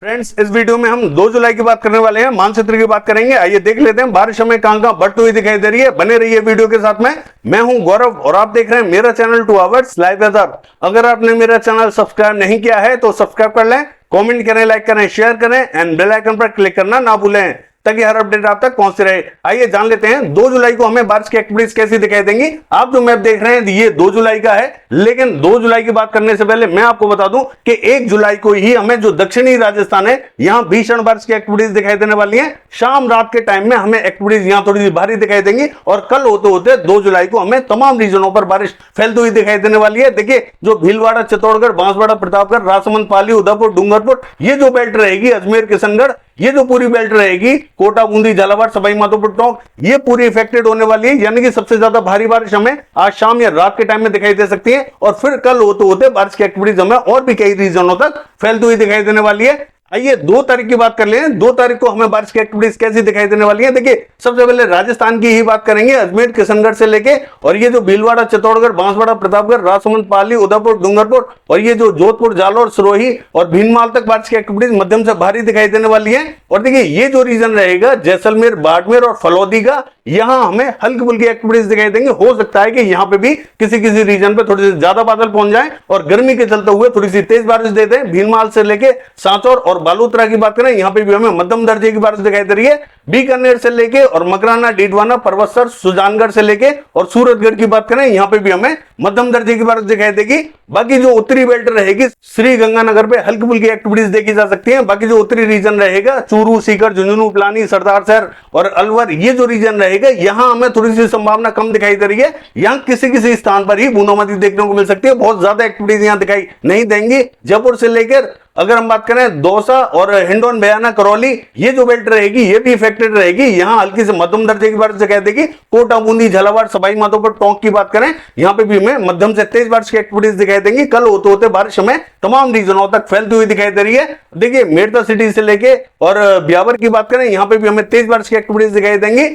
Friends, इस video में हम 2 जुलाई की बात करने वाले हैं, मानचित्र की बात करेंगे। आइए देख लेते हैं बारिश हमें कहां बढ़ती हुई दिखाई दे रही है। बने रहिए वीडियो के साथ में। मैं हूं गौरव और आप देख रहे हैं मेरा चैनल 2 आवर्स लाइव वेदर। अगर आपने मेरा चैनल सब्सक्राइब नहीं किया है तो सब्सक्राइब कर लें, कमेंट करें, लाइक करें, शेयर करें एंड बेल आइकन पर क्लिक करना ना भूलें ताकि हर अपडेट आप तक पहुंचते रहे। आइए जान लेते हैं 2 जुलाई को हमें बारिश की एक्टिविटीज कैसी दिखाई देंगी। आप जो मैप देख रहे हैं ये 2 जुलाई का है, लेकिन 2 जुलाई की बात करने से पहले मैं आपको बता दूं कि 1 जुलाई को ही हमें जो दक्षिणी राजस्थान है यहां भीषण बारिश की एक्टिविटीज दिखाई देने वाली है। शाम रात के टाइम में हमें एक्टिविटीज यहां थोड़ी सी भारी दिखाई देंगी और कल होते होते 2 जुलाई को हमें तमाम रीजनों पर बारिश फैलती हुई दिखाई देने वाली है। देखिए, जो भीलवाड़ा, चित्तौड़गढ़, बांसवाड़ा, प्रतापगढ़, राजसमंद, पाली, उदयपुर, डूंगरपुर, ये जो बेल्ट रहेगी, अजमेर, किशनगढ़, ये जो पूरी बेल्ट रहेगी, कोटा, बूंदी, झालावाड़, सवाई माधोपुर, टोंक, ये पूरी इफेक्टेड होने वाली है। यानी कि सबसे ज्यादा भारी बारिश हमें आज शाम या रात के टाइम में दिखाई दे सकती है और फिर कल होते होते बारिश की एक्टिविटीज हमें और भी कई रीजनों तक फैलती हुई दिखाई देने वाली है। आइए 2 तारीख की बात कर लें। 2 तारीख को हमें बारिश की एक्टिविटीज कैसी दिखाई देने वाली है। देखिए, सबसे पहले राजस्थान की ही बात करेंगे, अजमेर, किशनगढ़ से लेके और ये जो भीलवाड़ा, चित्तौड़गढ़, बांसवाड़ा, प्रतापगढ़, राजसमंद, पाली, उदयपुर, डूंगरपुर और ये जो जोधपुर, जालौर, सिरोही और भीनमाल तक बारिश की एक्टिविटीज मध्यम से भारी दिखाई देने वाली है। और देखिए, ये जो रीजन रहेगा जैसलमेर, बाड़मेर और फलौदी का, यहां हमें हल्की फुल्की एक्टिविटीज दिखाई देंगे। हो सकता है कि यहां पे भी किसी किसी रीजन पे थोड़ी सी ज्यादा बादल पहुंच जाए और गर्मी के चलते हुए थोड़ी सी तेज बारिश दे दें। भीनमाल से लेके सांचौर और बालोतरा की बात करें, यहां पे भी हमें मध्यम दर्जे की बारिश दिखाई दे रही है। बीकानेर से लेके और मकराना, डीडवाना, परबतसर, सुजानगढ़ से लेके और सूरतगढ़ की बात करें, यहां पे भी हमें मध्यम दर्जे की बारिश दिखाई देगी। बाकी जो उत्तरी बेल्ट रहेगी, श्री गंगानगर पे हल्की फुल्की एक्टिविटीज देखी जा सकती है। बाकी जो उत्तरी रीजन रहेगा, चूरू, सीकर, झुंझुनू, पिलानी, सरदार शहर और अलवर, ये जो रीजन रहेगा, यहां हमें थोड़ी सी संभावना कम दिखाई दे रही है। यहां किसी किसी स्थान पर ही बूंदाबांदी देखने को मिल सकती है। बहुत ज्यादा एक्टिविटीज यहां दिखाई नहीं देंगी। जयपुर से लेकर अगर हम बात करें दौसा और हिंडौन, बयाना, करौली, ये जो बेल्ट रहेगी ये भी इफेक्टेड रहेगी। यहां हल्की से मध्यम दर्जे की बारिश दिखाई देगी। कोटा, बूंदी, झालावाड़, सवाई माधोपुर, टोंक की बात करें, यहां पे भी हमें मध्यम से तेज बारिश की एक्टिविटीज दिखाई देंगी। कल होते होते बारिश हमें तमाम रीजनों तक फैलती हुई दिखाई दे रही है। देखिए, मेरठ सिटी से लेके और ब्यावर की बात करें, यहां पे भी हमें तेज बारिश की एक्टिविटीज दिखाई देंगी।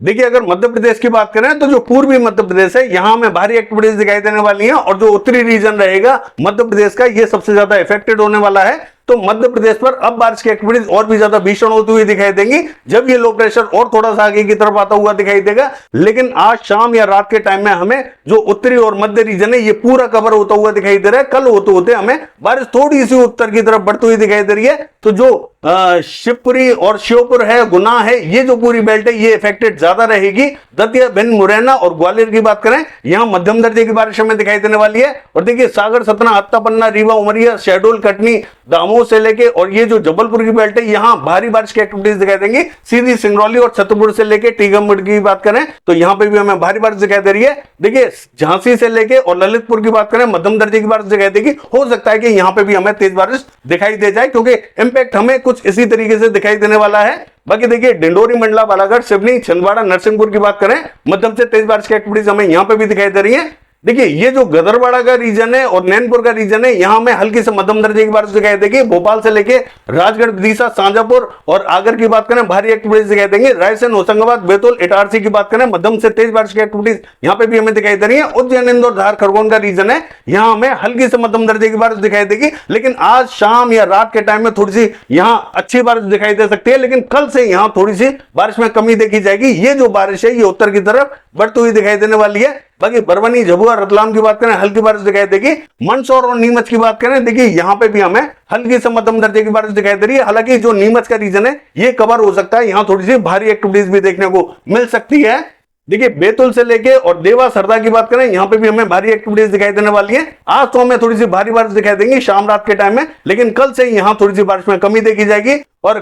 देखिए, अगर मध्य प्रदेश की बात करें तो जो पूर्वी मध्य प्रदेश है यहां में भारी एक्टिविटीज दिखाई देने वाली हैं और जो उत्तरी रीजन रहेगा मध्य प्रदेश का, ये सबसे ज्यादा इफेक्टेड होने वाला है। तो मध्य प्रदेश पर अब बारिश की एक्टिविटीज और भी ज्यादा भीषण होती हुई दिखाई देंगी जब ये लो प्रेशर और थोड़ा सा आगे की तरफ आता हुआ दिखाई देगा। लेकिन आज शाम या रात के टाइम में हमें जो उत्तरी और मध्य रीजन है ये पूरा कवर होता हुआ दिखाई दे रहा है। कल होते होते हमें बारिश थोड़ी सी उत्तर की तरफ बढ़ती हुई दिखाई दे रही है। तो जो शिवपुरी और श्योपुर है, गुना है, ये जो पूरी बेल्ट है ये इफेक्टेड ज्यादा रहेगी। दतिया, भिंड, मुरैना और ग्वालियर की बात करें, यहां मध्यम दर्जे की बारिश हमें दिखाई देने वाली है। और देखिए, सागर, सतना, हत्ता, पन्ना, रीवा, उमरिया, शहडोल, कटनी, दामोह से लेके और ये जो जबलपुर की बेल्ट है यहां भारी बारिश की एक्टिविटीज दिखाई देंगी। सीधी सिंगरौली और छतरपुर से लेके टीकमगढ़ की बात करें तो यहां पे भी हमें भारी बारिश दिखाई दे रही है। देखिए, झांसी से लेके और ललितपुर की बात करें, मध्यम दर्जे की बारिश दिखाई देगी। हो सकता है कि यहां पे भी हमें तेज बारिश दिखाई दे जाए क्योंकि इंपैक्ट हमें कुछ इसी तरीके से दिखाई देने वाला है। बाकी देखिए, डिंडोरी, मंडला, बालाघाट, सिवनी, छिंदवाड़ा, नरसिंहपुर की बात करें, मध्यम से तेज बारिश की एक्टिविटीज हमें यहां पे भी दिखाई दे रही है। देखिए, ये जो गदरवाड़ा का रीजन है और नैनपुर का रीजन है, यहां में हल्की से मध्यम दर्जे की बारिश दिखाई देगी। भोपाल से लेके राजगढ़, विदिशा, शाजापुर और आगर की बात करें, भारी एक्टिविटीज दिखाई देंगे। रायसेन, होशंगाबाद, बैतूल, इटारसी की बात करें, मध्यम से तेज बारिश की एक्टिविटीज यहां पे भी हमें दिखाई दे रही है। उज्जैन, इंदौर, धार, खरगोन का रीजन है, यहां हमें हल्की से मध्यम दर्जे की बारिश दिखाई देगी। लेकिन आज शाम या रात के टाइम में थोड़ी सी यहां अच्छी बारिश दिखाई दे सकती है, लेकिन कल से यहां थोड़ी सी बारिश में कमी देखी जाएगी। ये जो बारिश है ये उत्तर की तरफ बढ़ती हुई दिखाई देने वाली है। बाकी बरवनी, झबुआ, रतलाम की बात करें, हल्की बारिश दिखाई देगी। मंदसौर और नीमच की बात करें, देखिए यहां पे भी हमें हल्की से मध्यम दर्जे की बारिश दिखाई दे रही है। हालांकि जो नीमच का रीजन है ये कवर हो सकता है, यहां थोड़ी सी भारी एक्टिविटीज भी देखने को मिल सकती है। देखिए, बैतूल से लेके और देवा, सरदा की बात करें, यहां पे भी हमें भारी एक्टिविटीज दिखाई देने वाली है। आज तो हमें थोड़ी सी भारी बारिश दिखाई देंगी शाम रात के टाइम में, लेकिन कल से यहां थोड़ी सी बारिश में कमी देखी जाएगी। और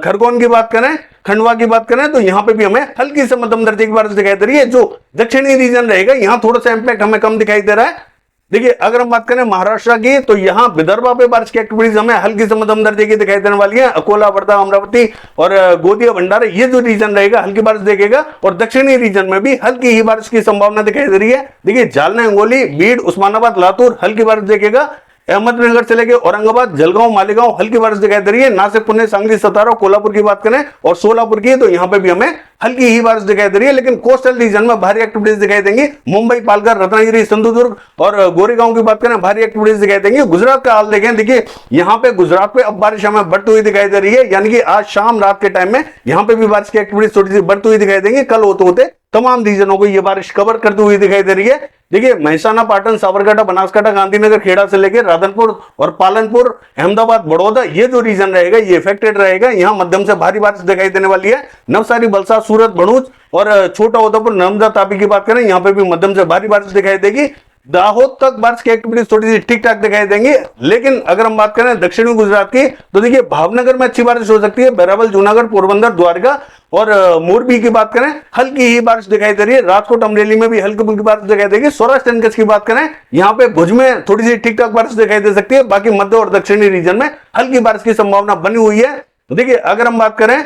खरगोन की बात करें, खंडवा की बात करें तो यहां पे भी हमें हल्की से मध्यम दर्जे की बारिश दिखाई दे रही है। जो दक्षिणी रीजन रहेगा यहां थोड़ा सा इंपैक्ट हमें कम दिखाई दे रहा है। देखिए, अगर हम बात करें महाराष्ट्र की तो यहां विदर्भा पे बारिश की एक्टिविटीज हमें हल्की से मध्यम दर्जे की दिखाई देने वाली है। अकोला, वर्धा, अमरावती और गोदिया, भंडारा, ये जो रीजन रहेगा हल्की बारिश देखेगा। और दक्षिणी रीजन में भी हल्की ही बारिश की संभावना दिखाई दे रही है। देखिए, जालना, हिंगोली, बीड, उस्मानाबाद, लातूर हल्की बारिश देखेगा। अहमदनगर से लेकर औरंगाबाद, जलगांव, मालेगांव हल्की बारिश दिखाई दे रही है। नासिक, पुणे, सांगली, सतारा, कोल्हापुर की बात करें और सोलापुर की तो यहां पे भी हमें हल्की ही बारिश दिखाई दे रही है, लेकिन कोस्टल रीजन में भारी एक्टिविटीज दिखाई देंगी। मुंबई, पालघर, रत्नागिरी, सिंधुदुर्ग और गोरेगांव की बात करें, भारी एक्टिविटीज दिखाई देंगी। गुजरात का हाल देखें, देखिए यहाँ पे गुजरात पे अब बारिश हमें बढ़ती हुई दिखाई दे रही है, यानी कि आज शाम रात के टाइम में यहाँ पे भी बारिश की एक्टिविटीज थोड़ी सी बढ़ती हुई दिखाई देंगी। कल होते होते तमाम रीजनों को ये बारिश कवर करती हुई दिखाई दे रही है। देखिए महिसाना, पाटन, साबरकांठा, बनासकांठा, गांधीनगर, खेड़ा से लेकर राधनपुर और पालनपुर, अहमदाबाद, बड़ौदा, ये जो रीजन रहेगा ये इफेक्टेड रहेगा। यहाँ मध्यम से भारी बारिश दिखाई देने वाली है। नवसारी, बलसाड़, सूरत, भरूच और छोटा उदेपुर, नर्मदा, तापी की बात करें, यहाँ पे भी मध्यम से भारी बारिश दिखाई देगी। दाहोद तक बारिश की एक्टिविटीज थोड़ी सी ठीक ठाक दिखाई देंगी। लेकिन अगर हम बात करें दक्षिणी गुजरात की, तो देखिए भावनगर में अच्छी बारिश हो सकती है। बैरावल, जूनागढ़, पोरबंदर, द्वारका और मोरबी की बात करें, हल्की ही बारिश दिखाई दे रही है। राजकोट, अमरेली में भी हल्की फुल्की बारिश दिखाई देगी। सौराष्ट्र एंड कच्छ की बात करें, यहाँ पे भुज में थोड़ी सी ठीक ठाक बारिश दिखाई दे सकती है। बाकी मध्य और दक्षिणी रीजन में हल्की बारिश की संभावना बनी हुई है। देखिए अगर हम बात करें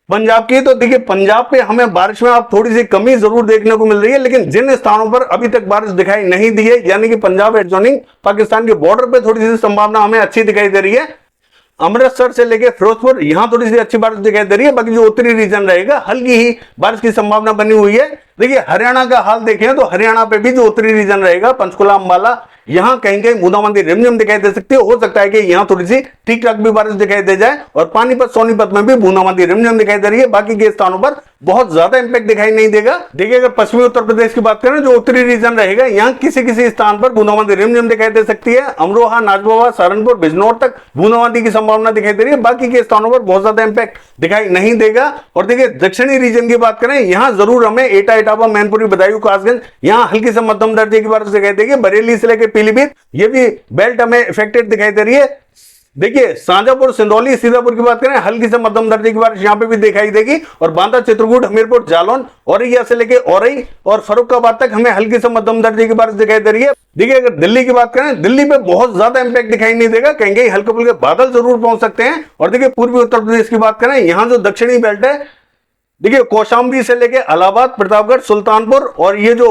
पंजाब की, तो देखिए पंजाब पे हमें बारिश में अब थोड़ी सी कमी जरूर देखने को मिल रही है, लेकिन जिन स्थानों पर अभी तक बारिश दिखाई नहीं दी है, यानी कि पंजाब एडजॉइनिंग पाकिस्तान के बॉर्डर पे थोड़ी सी संभावना हमें अच्छी दिखाई दे रही है। अमृतसर से लेकर फिरोजपुर, यहां थोड़ी सी अच्छी बारिश दिखाई दे रही है। बाकी जो उत्तरी रीजन रहेगा हल्की ही बारिश की संभावना बनी हुई है। देखिए हरियाणा का हाल देखें तो हरियाणा पे भी जो उत्तरी रीजन रहेगा, पंचकुला, अंबाला, यहां कहीं कहीं बूंदाबांदी रिमझिम दिखाई दे सकती है। हो सकता है कि यहां थोड़ी सी ठीक ठाक भी बारिश दिखाई दे जाए। और पानीपत, सोनीपत में भी बूंदाबांदी रिमझिम दिखाई दे रही है। बाकी के स्थानों पर बहुत ज्यादा इंपैक्ट दिखाई नहीं देगा। देखिए अगर पश्चिमी उत्तर प्रदेश की बात करें, जो उत्तरी रीजन रहेगा, यहाँ किसी किसी स्थान पर बूंदाबांदी रिमझिम दिखाई दे सकती है। अमरोहा, नाचबावा, सहारनपुर, बिजनौर तक बूंदाबांदी की संभावना दिखाई दे रही है। बाकी के स्थानों पर बहुत ज्यादा इंपैक्ट दिखाई नहीं देगा। और देखिए दक्षिणी रीजन की बात करें, यहां जरूर हमें एटा, इटावा, मैनपुरी, बदायूं, कासगंज, यहां हल्की से मध्यम दर्जे की बारिश दिखाई देगी। बरेली से लेकर पीलीभीत, ये भी बेल्ट हमें इफेक्टेड दिखाई दे रही है। देखिए शाजापुर, सिंदौली, सीतापुर की बात करें, हल्की से मध्यम दर्जे की बारिश यहां पे भी दिखाई देगी। और बांदा, चित्रकूट, हमीरपुर, जालौन, औरैया से लेकर औरई और फर्रुखाबाद तक हमें हल्की से मध्यम दर्जे की बारिश दिखाई दे रही है। देखिए अगर दिल्ली की बात करें, दिल्ली पे बहुत ज्यादा इंपैक्ट दिखाई नहीं देगा, कहीं कहीं हल्के फुल्के बादल जरूर पहुंच सकते हैं। और देखिए पूर्वी उत्तर प्रदेश की बात करें, यहां जो दक्षिणी बेल्ट है, देखिए कौशाम्बी से लेके इलाहाबाद, प्रतापगढ़, सुल्तानपुर और ये जो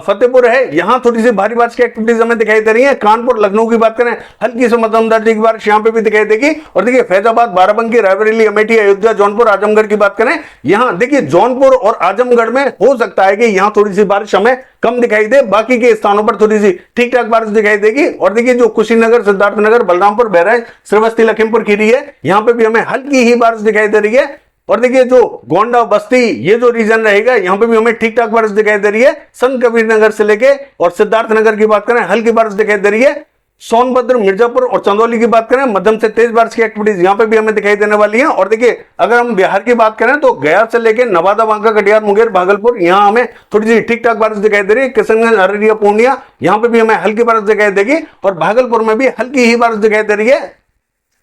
फतेहपुर है, यहां थोड़ी सी भारी बारिश की एक्टिविटीज हमें दिखाई दे रही है। कानपुर, लखनऊ की बात करें, हल्की से मध्यम दर्जे की बारिश यहां पे भी दिखाई देगी। और देखिए फैजाबाद, बाराबंकी, रायबरेली, अमेठी, अयोध्या, जौनपुर, आजमगढ़ की बात करें, यहां देखिए जौनपुर और आजमगढ़ में हो सकता है कि यहां थोड़ी सी बारिश हमें कम दिखाई दे। बाकी के स्थानों पर थोड़ी सी ठीक ठाक बारिश दिखाई देगी। और देखिए जो कुशीनगर, सिद्धार्थनगर, बलरामपुर, बहराइच, श्रीवस्ती, लखीमपुर खीरी है, यहां पे भी हमें हल्की ही बारिश दिखाई दे रही है। और देखिए जो गोंडा, बस्ती, ये जो रीजन रहेगा, यहां पे भी हमें ठीक ठाक बारिश दिखाई दे रही है। संत कबीर नगर से लेके और सिद्धार्थनगर की बात करें, हल्की बारिश दिखाई दे रही है। सोनभद्र, मिर्जापुर और चंदौली की बात करें, मध्यम से तेज बारिश की एक्टिविटीज यहां पे भी हमें दिखाई देने वाली है। और देखिए अगर हम बिहार की बात करें, तो गया से लेकर नवादा, बांका, कटिहार, मुंगेर, भागलपुर, यहां हमें थोड़ी सी ठीक ठाक बारिश दिखाई दे रही है। किशनगंज, अररिया, पूर्णिया, यहां पे भी हमें हल्की बारिश दिखाई देगी। और भागलपुर में भी हल्की ही बारिश दिखाई दे रही है।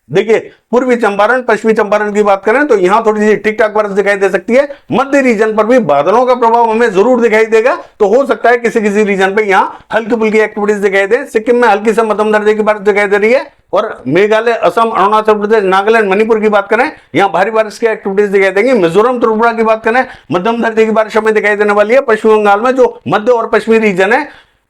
देखिए पूर्वी चंपारण, पश्चिमी चंपारण की बात करें तो यहां थोड़ी सी ठीक ठाक बारिश दिखाई दे सकती है। मध्य रीजन पर भी बादलों का प्रभाव हमें जरूर दिखाई देगा, तो हो सकता है किसी किसी रीजन पे यहां हल्की फुल्की एक्टिविटीज दिखाई दे। सिक्किम में हल्की से मध्यम दर्जे की बारिश दिखाई दे रही है। और मेघालय, असम, अरुणाचल प्रदेश, नागालैंड, मणिपुर की बात करें, यहां भारी बारिश की एक्टिविटीज दिखाई देंगी। मिजोरम, त्रिपुरा की बात करें, मध्यम दर्जे की बारिश हमें दिखाई देने वाली है। पश्चिम बंगाल में जो मध्य और पश्चिमी रीजन है,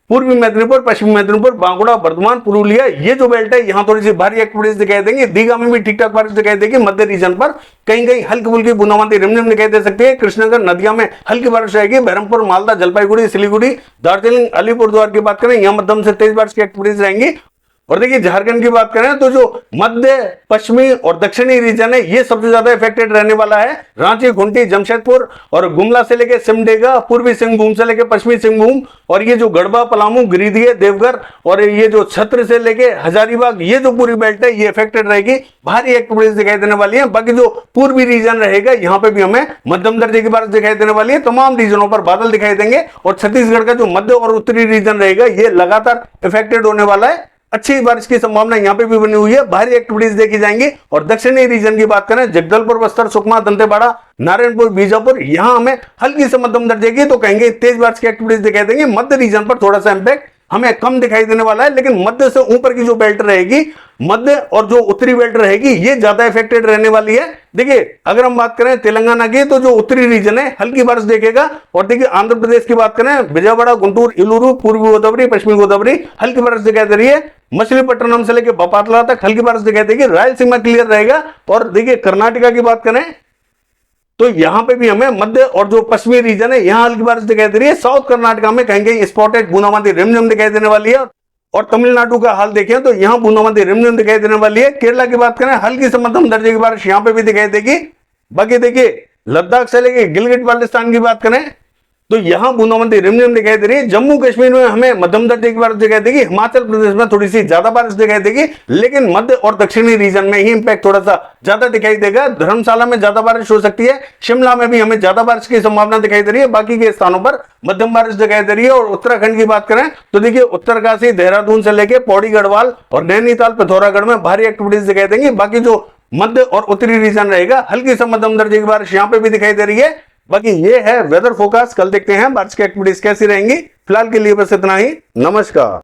पूर्वी मेदिनीपुर, पश्चिमी मेदिनीपुर, बांकुड़ा, बर्धमान, पुरुलिया, ये जो बेल्ट है, यहां थोड़ी सी भारी एक्टिविटीज दिखाई देंगी। दीघा में भी ठीक ठाक बारिश दिखाई देगी। मध्य रीजन पर कहीं कहीं हल्की फुल्की बूंदाबांदी रिमझिम दिखाई दे सकती है। कृष्णनगर, नदिया में हल्की बारिश रहेगी। बहरमपुर, मालदा, जलपाईगुड़ी, सिलीगुड़ी, दार्जिलिंग, अलीपुरद्वार की बात करें, यहां मध्यम से तेज बारिश की एक्टिविटीज रहेंगी। और देखिए झारखंड की बात करें तो जो मध्य, पश्चिमी और दक्षिणी रीजन है, ये सबसे ज्यादा इफेक्टेड रहने वाला है। रांची, खूंटी, जमशेदपुर और गुमला से लेकर सिमडेगा, पूर्वी सिंहभूम से लेकर पश्चिमी सिंहभूम और ये जो गढ़वा, पलामू, गिरिडीह, देवघर और ये जो छत्र से लेकर हजारीबाग, ये जो पूरी बेल्ट है, ये इफेक्टेड रहेगी। भारी एक्टिविटीज दिखाई देने वाली है। बाकी जो पूर्वी रीजन रहेगा, यहाँ पे भी हमें मध्यम दर्जे की बारिश दिखाई देने वाली है। तमाम रीजनों पर बादल दिखाई देंगे। और छत्तीसगढ़ का जो मध्य और उत्तरी रीजन रहेगा, ये लगातार इफेक्टेड होने वाला है। अच्छी बारिश की संभावना यहां पे भी बनी हुई है। भारी एक्टिविटीज देखी जाएंगी। और दक्षिणी रीजन की बात करें, जगदलपुर, बस्तर, सुकमा, दंतेवाड़ा, नारायणपुर, बीजापुर, यहां हमें हल्की से मध्यम दर्जे की तो कहेंगे तेज बारिश की एक्टिविटीज दिखाई देंगे। मध्य रीजन पर थोड़ा सा इंपैक्ट हमें कम दिखाई देने वाला है। लेकिन मध्य से ऊपर की जो बेल्ट रहेगी, मध्य और जो उत्तरी बेल्ट रहेगी, ये ज्यादा इफेक्टेड रहने वाली है। देखिए अगर हम बात करें तेलंगाना की, तो जो उत्तरी रीजन है हल्की बारिश देखेगा। और देखिए आंध्र प्रदेश की बात करें, विजयवाड़ा, गुंटूर, इलूरू, पूर्वी गोदावरी, पश्चिमी गोदावरी, हल्की बारिश दिखाई दे रही है। मछलीपट्टनम से लेकर बपातला तक हल्की बारिश दिखाई देगी। रायलसीमा क्लियर रहेगा। और देखिए कर्नाटका की बात करें, तो यहाँ पे भी हमें मध्य और जो पश्चिमी रीजन है यहाँ हल्की बारिश दिखाई दे रही है। साउथ कर्नाटका में कहीं कहीं स्पॉटेड बूंदाबांदी रिमझिम दिखाई देने वाली है। और तमिलनाडु का हाल देखें तो यहाँ बूंदाबांदी रिमझिम दिखाई देने वाली है। केरला की बात करें हल्की से मध्यम दर्जे की बारिश यहाँ पे भी दिखाई देगी। बाकी देखिए लद्दाख से लेके गिलगित बाल्टिस्तान की बात करें तो यहां बूंदाबांदी रिमझिम दिखाई दे रही है। जम्मू कश्मीर में हमें मध्यम दर्जे की बारिश दिखाई देगी। हिमाचल प्रदेश में थोड़ी सी ज्यादा बारिश दिखाई देगी, लेकिन मध्य और दक्षिणी रीजन में ही इंपैक्ट थोड़ा सा ज्यादा दिखाई देगा। धर्मशाला में ज्यादा बारिश हो सकती है, शिमला में भी हमें ज्यादा बारिश की संभावना दिखाई दे रही है। बाकी के स्थानों पर मध्यम बारिश दिखाई दे रही है। और उत्तराखंड की बात करें तो देखिए उत्तरकाशी, देहरादून से लेके पौड़ी गढ़वाल और नैनीताल, पिथौरागढ़ में भारी एक्टिविटीज दिखाई देंगी। बाकी जो मध्य और उत्तरी रीजन रहेगा हल्की से मध्यम दर्जे की बारिश यहाँ पे भी दिखाई दे रही है। बाकी ये है वेदर फोरकास्ट। कल देखते हैं बारिश की एक्टिविटीज कैसी रहेंगी। फिलहाल के लिए बस इतना ही। नमस्कार।